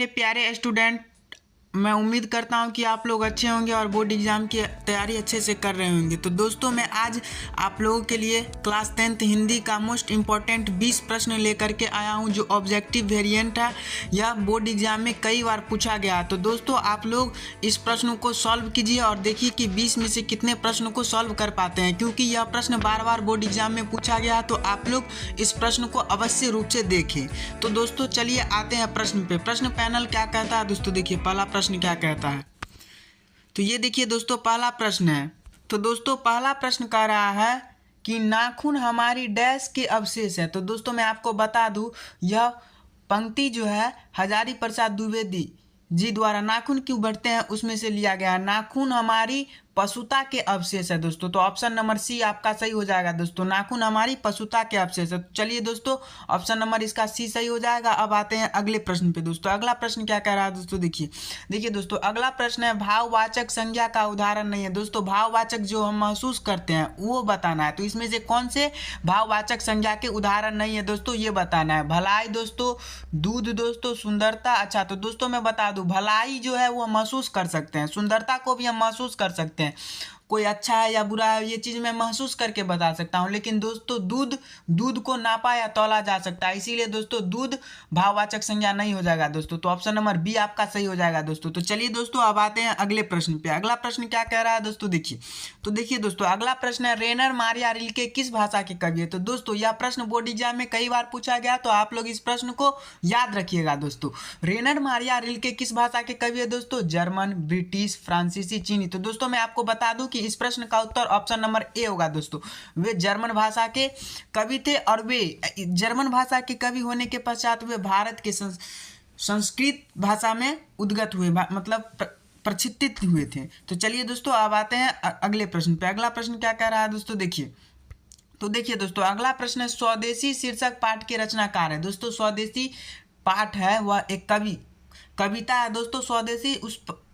मेरे प्यारे स्टूडेंट, मैं उम्मीद करता हूं कि आप लोग अच्छे होंगे और बोर्ड एग्ज़ाम की तैयारी अच्छे से कर रहे होंगे। तो दोस्तों, मैं आज आप लोगों के लिए क्लास 10th हिंदी का मोस्ट इम्पॉर्टेंट 20 प्रश्न लेकर के आया हूं, जो ऑब्जेक्टिव वेरिएंट है। यह बोर्ड एग्ज़ाम में कई बार पूछा गया। तो दोस्तों, आप लोग इस प्रश्न को सॉल्व कीजिए और देखिए कि 20 में से कितने प्रश्न को सॉल्व कर पाते हैं, क्योंकि यह प्रश्न बार बार बोर्ड एग्ज़ाम में पूछा गया। तो आप लोग इस प्रश्न को अवश्य रूप से देखें। तो दोस्तों, चलिए आते हैं प्रश्न पे। प्रश्न पैनल क्या कहता है दोस्तों, देखिए पहला प्रश्न क्या कहता है। तो ये देखिए दोस्तों, पहला प्रश्न है। तो दोस्तों, पहला प्रश्न कह रहा है कि नाखून हमारी डैश के अवशेष है। तो दोस्तों, मैं आपको बता दूं, यह पंक्ति जो है हजारी प्रसाद द्विवेदी जी द्वारा नाखून क्यों बढ़ते हैं उसमें से लिया गया है। नाखून हमारी पशुता के अवशेष है दोस्तों। तो ऑप्शन नंबर सी आपका सही हो जाएगा दोस्तों, नाखून हमारी पशुता के अवशेष है। चलिए दोस्तों, ऑप्शन नंबर इसका सी सही हो जाएगा। अब आते हैं अगले प्रश्न पे दोस्तों। अगला प्रश्न क्या कह रहा है दोस्तों, देखिए दोस्तों, अगला प्रश्न है भाववाचक संज्ञा का उदाहरण नहीं है। दोस्तों, भाववाचक जो हम महसूस करते हैं वो बताना है। तो इसमें से कौन से भाववाचक संज्ञा के उदाहरण नहीं है दोस्तों, ये बताना है। भलाई दोस्तों, दूध दोस्तों, सुंदरता। अच्छा, तो दोस्तों मैं बता दूं, भलाई जो है वो हम महसूस कर सकते हैं, सुंदरता को भी हम महसूस कर सकते हैं। कोई अच्छा है या बुरा है ये चीज़ मैं महसूस करके बता सकता हूँ, लेकिन दोस्तों दूध को नापा या तौला जा सकता है, इसीलिए दोस्तों दूध भाववाचक संज्ञा नहीं हो जाएगा दोस्तों। तो ऑप्शन नंबर बी आपका सही हो जाएगा दोस्तों। तो चलिए दोस्तों, अब आते हैं अगले प्रश्न पे। अगला प्रश्न क्या कह रहा है दोस्तों, देखिए दोस्तों, अगला प्रश्न है रेनर मारिया रिल्के किस भाषा के कवि है। तो दोस्तों, यह प्रश्न बोर्ड एग्जाम में कई बार पूछा गया, तो आप लोग इस प्रश्न को याद रखिएगा दोस्तों। रेनर मारिया रिल्के किस भाषा के कवि है दोस्तों, जर्मन, ब्रिटिश, फ्रांसीसी, चीनी। तो दोस्तों, मैं आपको बता दूं कि इस प्रश्न का उत्तर ऑप्शन नंबर ए होगा दोस्तों। वे जर्मन भाषा के कवि थे, और वे जर्मन भाषा के कवि होने के पश्चात वे भारत के संस्कृत भाषा में उद्गत हुए, मतलब प्रक्षिप्त हुए थे। तो चलिए दोस्तों, अब आते हैं अगले प्रश्न पे। अगला प्रश्न क्या कह रहा है दोस्तों, देखिए दोस्तों, अगला प्रश्न है स्वदेशी शीर्षक पाठ के रचनाकार है। दोस्तों, स्वदेशी पाठ है वह एक कविता है दोस्तों। स्वदेशी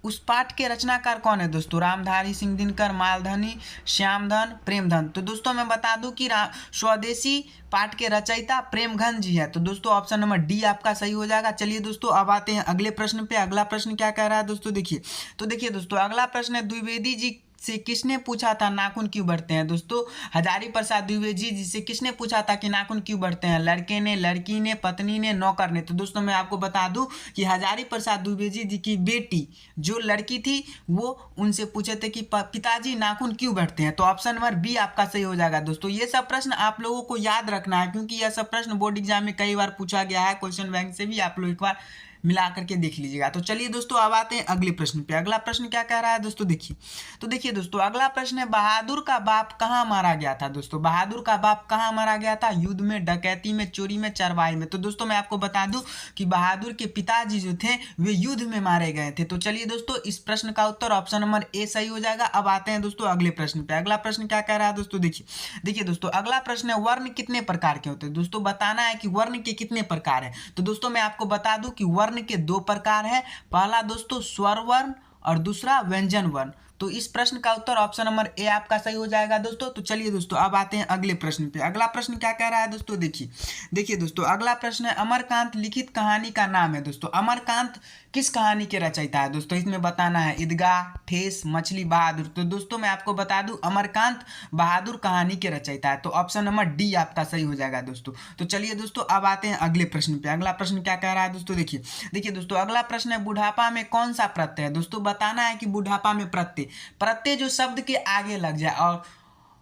उस पाठ के रचनाकार कौन है दोस्तों, रामधारी सिंह दिनकर, मालधनी, श्यामधन, प्रेमधन। तो दोस्तों, मैं बता दूं कि स्वदेशी पाठ के रचयिता प्रेमधन जी है। तो दोस्तों, ऑप्शन नंबर डी आपका सही हो जाएगा। चलिए दोस्तों, अब आते हैं अगले प्रश्न पे। अगला प्रश्न क्या कह रहा है दोस्तों, देखिए दोस्तों, अगला प्रश्न है द्विवेदी जी से किसने पूछा था नाखून क्यों बढ़ते हैं। दोस्तों, हजारी प्रसाद द्विवेदी जी से किसने पूछा था कि नाखून क्यों बढ़ते हैं, लड़के ने, लड़की ने, पत्नी ने, नौकर ने। तो दोस्तों, मैं आपको बता दूं कि हजारी प्रसाद द्विवेदी जी की बेटी जो लड़की थी वो उनसे पूछे थे कि पिताजी नाखून क्यों बढ़ते हैं। तो ऑप्शन नंबर बी आपका सही हो जाएगा दोस्तों। ये सब प्रश्न आप लोगों को याद रखना है, क्योंकि यह सब प्रश्न बोर्ड एग्जाम में कई बार पूछा गया है। क्वेश्चन बैंक से भी आप लोग एक बार मिला करके देख लीजिएगा। तो चलिए दोस्तों, अब आते हैं अगले प्रश्न पे। अगला प्रश्न क्या कह रहा है दोस्तों, देखिए दोस्तों, अगला प्रश्न है बहादुर का बाप कहाँ मारा गया था। दोस्तों, बहादुर का बाप कहाँ मारा गया था, युद्ध में, डकैती में, चोरी में, चरवाही में। तो दोस्तों, मैं आपको बता दूं कि बहादुर के पिताजी जो थे वे युद्ध में मारे गए थे। तो चलिए दोस्तों, इस प्रश्न का उत्तर ऑप्शन नंबर ए सही हो जाएगा। अब आते हैं दोस्तों अगले प्रश्न पे। अगला प्रश्न क्या कह रहा है दोस्तों, देखिए दोस्तों, अगला प्रश्न है वर्ण कितने प्रकार के होते हैं। दोस्तों, बताना है कि वर्ण के कितने प्रकार है। तो दोस्तों, मैं आपको बता दूं कि वर्ण के दो प्रकार है। पहला दोस्तों स्वर वर्ण और दूसरा व्यंजन वर्ण। तो इस प्रश्न का उत्तर ऑप्शन नंबर ए आपका सही हो जाएगा दोस्तों। तो चलिए दोस्तों, अब आते हैं अगले प्रश्न पे। अगला प्रश्न क्या कह रहा है दोस्तों, देखिए दोस्तों, अगला प्रश्न है अमरकांत लिखित कहानी का नाम है। दोस्तों, अमरकांत किस कहानी के रचयिता है। दोस्तों, इसमें बताना है ईदगाह, ठेस, मछली, बहादुर। तो दोस्तों, मैं आपको बता दूं अमरकांत बहादुर कहानी के रचयिता है। तो ऑप्शन नंबर डी आपका सही हो जाएगा दोस्तों। तो चलिए दोस्तों, अब आते हैं अगले प्रश्न पे। अगला प्रश्न क्या कह रहा है दोस्तों, देखिए दोस्तों, अगला प्रश्न है बुढ़ापा में कौन सा प्रत्यय है। दोस्तों, बताना है कि बुढ़ापा में प्रत्यय जो शब्द के आगे लग जाए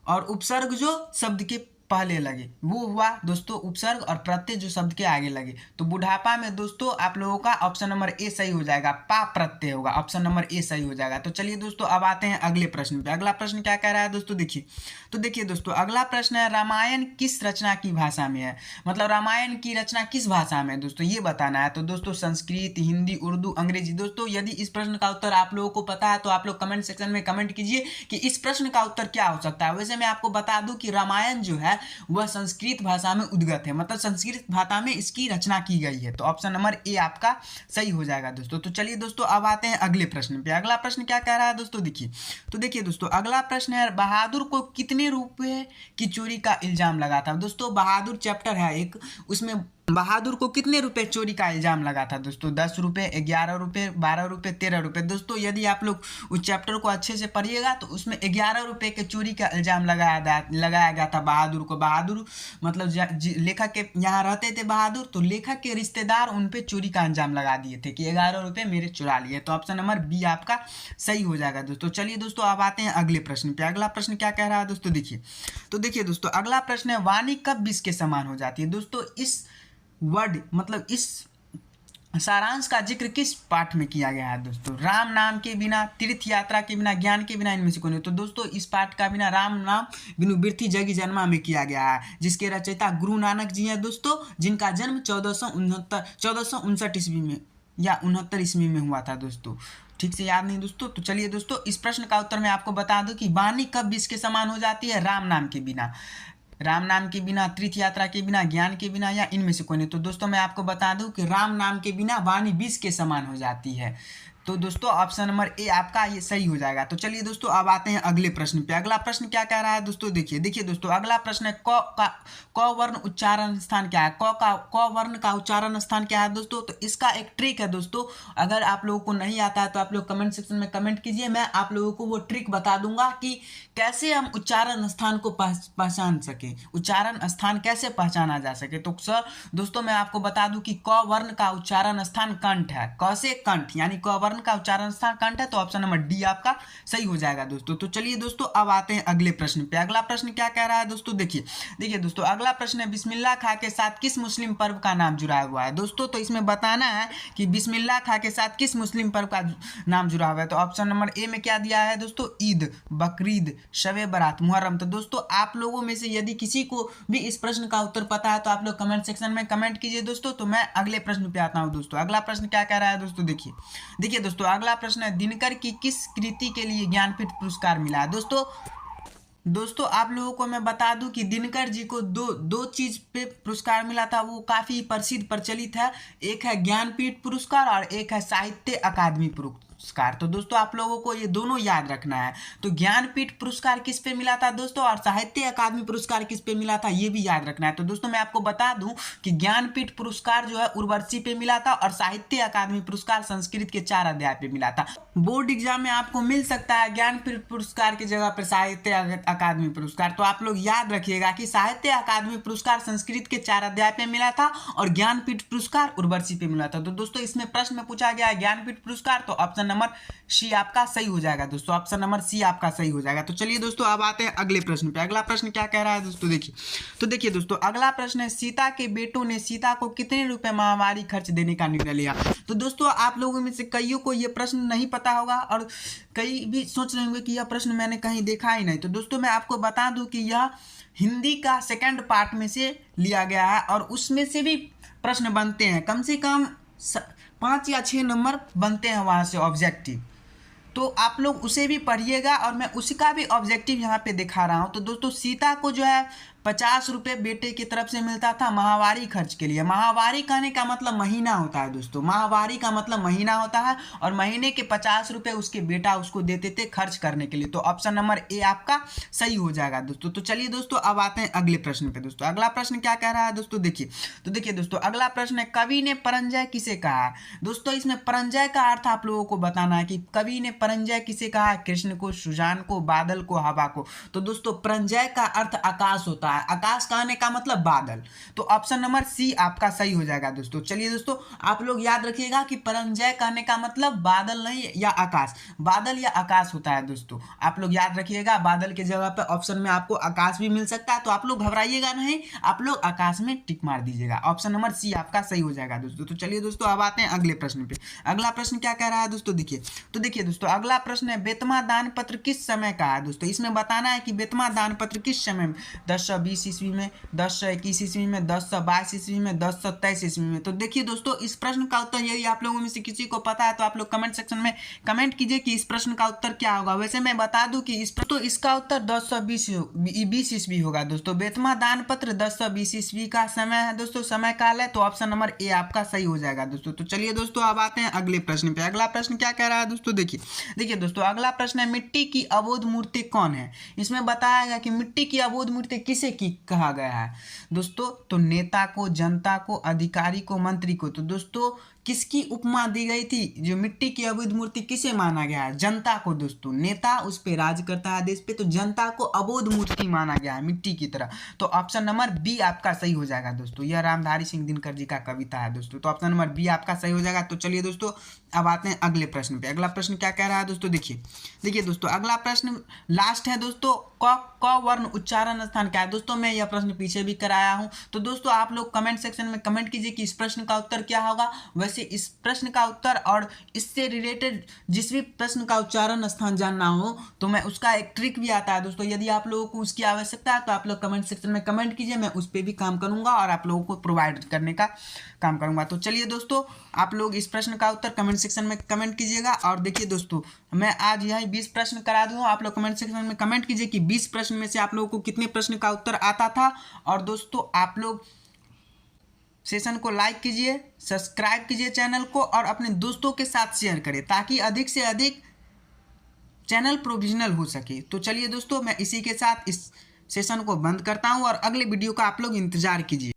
और उपसर्ग जो शब्द के पहले लगे वो हुआ दोस्तों उपसर्ग, और प्रत्यय जो शब्द के आगे लगे। तो बुढ़ापा में दोस्तों आप लोगों का ऑप्शन नंबर ए सही हो जाएगा, पा प्रत्यय होगा, ऑप्शन नंबर ए सही हो जाएगा। तो चलिए दोस्तों, अब आते हैं अगले प्रश्न पे। अगला प्रश्न क्या कह रहा है दोस्तों, देखिए दोस्तों, अगला प्रश्न है रामायण किस रचना की भाषा में है। मतलब रामायण की रचना किस भाषा में है दोस्तों, ये बताना है। तो दोस्तों, संस्कृत, हिंदी, उर्दू, अंग्रेजी। दोस्तों, यदि इस प्रश्न का उत्तर आप लोगों को पता है तो आप लोग कमेंट सेक्शन में कमेंट कीजिए कि इस प्रश्न का उत्तर क्या हो सकता है। वैसे मैं आपको बता दूं कि रामायण जो है वह संस्कृत भाषा में उद्गत है, मतलब संस्कृत भाषा में इसकी रचना की गई है। तो ऑप्शन नंबर ए आपका सही हो जाएगा दोस्तों। तो चलिए दोस्तों, अब आते हैं अगले प्रश्न पे। अगला प्रश्न क्या कह रहा है दोस्तों, देखिए दोस्तों, अगला प्रश्न है बहादुर को कितने रुपए की चोरी का इल्जाम लगा था। दोस्तों, बहादुर चैप्टर है एक, उसमें बहादुर को कितने रुपए चोरी का इल्जाम लगा था दोस्तों? 10 रुपये, 11 रुपये, 12 रुपये, 13 रुपये। दोस्तों यदि आप लोग उस चैप्टर को अच्छे से पढ़िएगा तो उसमें 11 रुपये के चोरी का इल्जाम लगाया गया था बहादुर को। बहादुर मतलब लेखक के यहाँ रहते थे बहादुर, तो लेखक के रिश्तेदार उन पे चोरी का इल्जाम लगा दिए थे कि 11 रुपये मेरे चुरा लिए। तो ऑप्शन नंबर बी आपका सही हो जाएगा दोस्तों। चलिए दोस्तों अब आते हैं अगले प्रश्न पे। अगला प्रश्न क्या कह रहा है दोस्तों? देखिए दोस्तों अगला प्रश्न है, वाणी कब विष के समान हो जाती है? दोस्तों इस वर्ड मतलब इस सारांश का जिक्र किस पाठ में किया गया है दोस्तों? राम नाम के बिना, तीर्थ यात्रा के बिना, ज्ञान के बिना, इनमें से कोई नहीं। तो दोस्तों इस पाठ का बिना राम नाम बिनु बिरथी जगी जन्मा में किया गया है, जिसके रचयिता गुरु नानक जी हैं दोस्तों, जिनका जन्म 1469 ईस्वी में या 69 ईस्वी में हुआ था दोस्तों। ठीक से याद नहीं दोस्तों? तो चलिए दोस्तों इस प्रश्न का उत्तर मैं आपको बता दूं कि वाणी कब विष के समान हो जाती है? राम नाम के बिना, राम नाम के बिना, तीर्थ यात्रा के बिना, ज्ञान के बिना, या इनमें से कोई नहीं। तो दोस्तों मैं आपको बता दूं कि राम नाम के बिना वाणी विष के समान हो जाती है। तो दोस्तों ऑप्शन नंबर ए आपका ये सही हो जाएगा। तो चलिए दोस्तों अब आते हैं अगले प्रश्न पे। अगला प्रश्न क्या कह रहा है दोस्तों? देखिए दोस्तों अगला प्रश्न है क वर्ण उच्चारण स्थान क्या है? क वर्ण का उच्चारण स्थान क्या है दोस्तों? तो इसका एक ट्रिक है दोस्तों, अगर आप लोगों को नहीं आता है तो आप लोग कमेंट सेक्शन में कमेंट कीजिए, मैं आप लोगों को वो ट्रिक बता दूंगा कि कैसे हम उच्चारण स्थान को पहचान सके, उच्चारण स्थान कैसे पहचाना जा सके। तो सर दोस्तों मैं आपको बता दूं कि क वर्ण का उच्चारण स्थान कंठ है। क से कंठ यानी क वर्ण का उच्चारण स्थान कंठ है, तो ऑप्शन नंबर डी आपका सही हो जाएगा दोस्तों। तो चलिए दोस्तों अब आते हैं अगले प्रश्न पे। अगला प्रश्न क्या कह रहा है दोस्तों? देखिए दोस्तों अगला प्रश्न है, बिस्मिल्लाह खां के साथ किस मुस्लिम पर्व का नाम जुड़ा हुआ है दोस्तों? तो इसमें बताना है कि बिस्मिल्लाह खां के साथ किस मुस्लिम पर्व का नाम जुड़ा हुआ है। तो ऑप्शन नंबर ए में क्या दिया है दोस्तों? ईद, बकरीद, शबे बारात, मुहर्रम। तो दोस्तों आप लोगों में से यदि किसी को भी इस प्रश्न का उत्तर पता है तो आप लोग कमेंट सेक्शन में कमेंट कीजिए दोस्तों। तो मैं अगले प्रश्न पे आता हूँ दोस्तों। अगला प्रश्न क्या कह रहा है दोस्तों? देखिए दोस्तों अगला प्रश्न है, दिनकर की किस कृति के लिए ज्ञानपीठ पुरस्कार मिला है दोस्तों आप लोगों को मैं बता दूं कि दिनकर जी को दो चीज पे पुरस्कार मिला था, वो काफी प्रसिद्ध प्रचलित है। एक है ज्ञानपीठ पुरस्कार और एक है साहित्य अकादमी पुरस्कार। तो दोस्तों आप लोगों को ये दोनों याद रखना है। तो ज्ञानपीठ पुरस्कार किस पे मिला था दोस्तों और साहित्य अकादमी पुरस्कार किस पे मिला था, ये भी याद रखना है। तो दोस्तों मैं आपको बता दूं कि ज्ञानपीठ पुरस्कार जो है उर्वशी पे मिला था और साहित्य अकादमी पुरस्कार संस्कृत के 4 अध्याय पे मिला था। बोर्ड एग्जाम में आपको मिल सकता है ज्ञानपीठ पुरस्कार की जगह पर साहित्य अकादमी पुरस्कार। तो आप लोग याद रखिएगा कि साहित्य अकादमी पुरस्कार संस्कृत के 4 अध्याय पे मिला था और ज्ञानपीठ पुरस्कार उर्वशी पे मिला था। तो दोस्तों इसमें प्रश्न में पूछा गया है ज्ञानपीठ पुरस्कार, तो ऑप्शन नंबर सी आपका सही हो जाएगा दोस्तों। ऑप्शन नंबर सी आपका सही हो जाएगा। तो चलिए दोस्तों अब आते हैं अगले प्रश्न पे। अगला प्रश्न क्या कह रहा है दोस्तों? देखिए दोस्तों अगला प्रश्न है, सीता के बेटों ने सीता को कितने रुपए माहवारी खर्च देने का निर्णय लिया? तो दोस्तों आप लोगों में से कईयों को यह प्रश्न नहीं पता होगा और कई भी सोच रहे होंगे कि यह प्रश्न मैंने कहीं देखा ही नहीं। तो दोस्तों मैं आपको बता दूं कि यह हिंदी का सेकंड पार्ट में से लिया गया है और उसमें से भी प्रश्न बनते हैं, कम से कम 5 या 6 नंबर बनते हैं वहाँ से ऑब्जेक्टिव। तो आप लोग उसे भी पढ़िएगा और मैं उसी का भी ऑब्जेक्टिव यहाँ पे दिखा रहा हूँ। तो दोस्तों सीता को जो है 50 रुपये बेटे की तरफ से मिलता था माहवारी खर्च के लिए। माहवारी कहने का मतलब महीना होता है दोस्तों, माहवारी का मतलब महीना होता है और महीने के 50 रुपये उसके बेटा उसको देते थे खर्च करने के लिए। तो ऑप्शन नंबर ए आपका सही हो जाएगा दोस्तों। तो चलिए दोस्तों अब आते हैं अगले प्रश्न पे दोस्तों। अगला प्रश्न क्या कह रहा है दोस्तों? देखिए दोस्तों अगला प्रश्न है, कवि ने परंजय किसे कहा है? दोस्तों इसमें परंजय का अर्थ आप लोगों को बताना है कि कवि ने परंजय किसे कहा है? कृष्ण को, सुजान को, बादल को, हवा को। तो दोस्तों परंजय का अर्थ आकाश होता है, आकाश कहने का मतलब बादल। तो ऑप्शन नंबर सी आपका सही हो जाएगा दोस्तों। चलिए दोस्तों आप लोग याद रखिएगा कि परंजय कहने का मतलब बादल नहीं या आकाश, बादल या आकाश होता है दोस्तों। आप लोग याद रखिएगा, बादल के जगह पे ऑप्शन में आपको आकाश भी मिल सकता है। तो आप लोग घबराइएगा नहीं, आप लोग आकाश में टिक मार दीजिएगा। ऑप्शन नंबर सी आपका सही हो जाएगा दोस्तों। तो चलिए दोस्तों अब आते हैं अगले प्रश्न पे। अगला प्रश्न क्या कह रहा है दोस्तों? देखिए दोस्तों अगला प्रश्न है, बेतमा दान पत्र किस समय का है दोस्तों? इसमें बताना है कि बेतमा दान पत्र किस समय में, 1020 ईस्वी में, 1021 ईस्वी में, 1022 ईस्वी में, 1023 ईस्वी में। तो देखिए दोस्तों इस प्रश्न का उत्तर यदि आप लोगों में से किसी को पता है तो आप लोग कमेंट सेक्शन में कमेंट कीजिए कि इस प्रश्न का उत्तर क्या होगा। वैसे मैं बता दूं कि इसका उत्तर 1020 ईस्वी होगा दोस्तों। बेतमा दान पत्र 1020 ईस्वी का समय है दोस्तों, समय काल है। तो ऑप्शन नंबर ए आपका सही हो जाएगा दोस्तों। तो चलिए दोस्तों अब आते हैं अगले प्रश्न पे। अगला प्रश्न क्या कह रहा है दोस्तों? देखिए दोस्तों अगला प्रश्न है, मिट्टी की अबोध मूर्ति कौन है? इसमें बताया गया कि मिट्टी की अबोध मूर्ति किसे किसे की कहा गया है दोस्तों? तो नेता को, जनता को, अधिकारी को, मंत्री को। तो दोस्तों किसकी उपमा दी गई थी? जो मिट्टी की अबोध मूर्ति किसे माना गया है? जनता को दोस्तों। नेता उस पे राज करता है देश पे, तो जनता को अबोध मूर्ति माना गया है, मिट्टी की तरह। तो ऑप्शन नंबर बी आपका सही हो जाएगा दोस्तों। यह रामधारी सिंह दिनकर जी का कविता है दोस्तों। तो ऑप्शन नंबर बी आपका सही हो जाएगा। तो चलिए दोस्तों अब आते हैं अगले प्रश्न पे। अगला प्रश्न क्या कह रहा है दोस्तों? देखिए दोस्तों अगला प्रश्न लास्ट है दोस्तों। क वर्ण उच्चारण स्थान क्या है दोस्तों? मैं यह प्रश्न पीछे भी कराया हूं। तो दोस्तों आप लोग कमेंट सेक्शन में कमेंट कीजिए कि इस प्रश्न का उत्तर क्या होगा। वैसे इस प्रश्न का उत्तर और इससे रिलेटेड जिस भी प्रश्न का उच्चारण स्थान जानना हो तो मैं उसका एक ट्रिक भी आता है दोस्तों। यदि आप लोगों को उसकी आवश्यकता है तो आप लोग कमेंट सेक्शन में कमेंट कीजिए, मैं उस पर भी काम करूंगा और आप लोगों को प्रोवाइड करने का काम करूंगा। तो चलिए दोस्तों आप लोग इस प्रश्न का उत्तर कमेंट सेक्शन में कमेंट कीजिएगा। और देखिए दोस्तों मैं आज यही 20 प्रश्न करा दूंगा, आप लोग कमेंट सेक्शन में कमेंट कीजिए कि 20 प्रश्न में से आप लोगों को कितने प्रश्न का उत्तर आता था। और दोस्तों आप लोग सेशन को लाइक कीजिए, सब्सक्राइब कीजिए चैनल को और अपने दोस्तों के साथ शेयर करें ताकि अधिक से अधिक चैनल प्रोविजनल हो सके। तो चलिए दोस्तों मैं इसी के साथ इस सेशन को बंद करता हूं और अगले वीडियो का आप लोग इंतजार कीजिए।